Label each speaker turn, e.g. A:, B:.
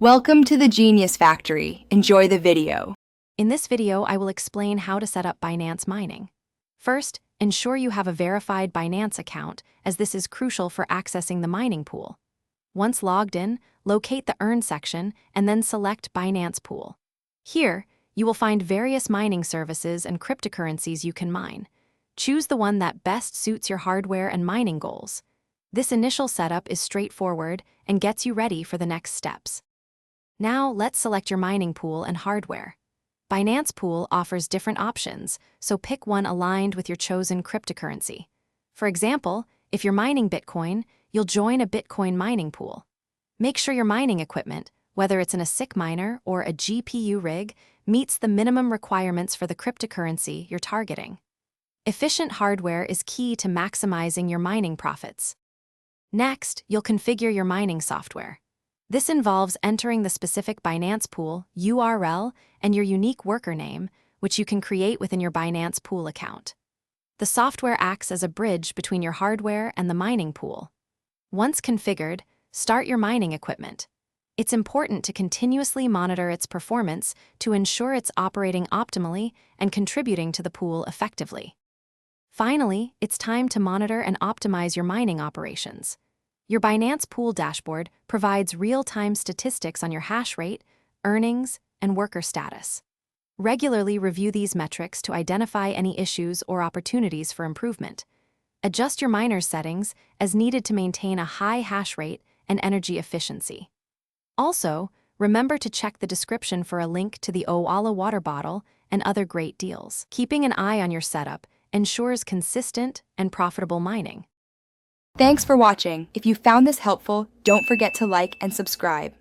A: Welcome to the Genius Factory. Enjoy the video.
B: In this video, I will explain how to set up Binance mining. First, ensure you have a verified Binance account, as this is crucial for accessing the mining pool. Once logged in, locate the Earn section and then select Binance Pool. Here, you will find various mining services and cryptocurrencies you can mine. Choose the one that best suits your hardware and mining goals. This initial setup is straightforward and gets you ready for the next steps. Now, let's select your mining pool and hardware. Binance Pool offers different options, so pick one aligned with your chosen cryptocurrency. For example, if you're mining Bitcoin, you'll join a Bitcoin mining pool. Make sure your mining equipment, whether it's an ASIC miner or a GPU rig, meets the minimum requirements for the cryptocurrency you're targeting. Efficient hardware is key to maximizing your mining profits. Next, you'll configure your mining software. This involves entering the specific Binance Pool URL and your unique worker name, which you can create within your Binance Pool account. The software acts as a bridge between your hardware and the mining pool. Once configured, start your mining equipment. It's important to continuously monitor its performance to ensure it's operating optimally and contributing to the pool effectively. Finally, it's time to monitor and optimize your mining operations. Your Binance Pool dashboard provides real-time statistics on your hash rate, earnings, and worker status. Regularly review these metrics to identify any issues or opportunities for improvement. Adjust your miner's settings as needed to maintain a high hash rate and energy efficiency. Also, remember to check the description for a link to the Owala water bottle and other great deals. Keeping an eye on your setup ensures consistent and profitable mining.
A: Thanks for watching. If you found this helpful, don't forget to like and subscribe.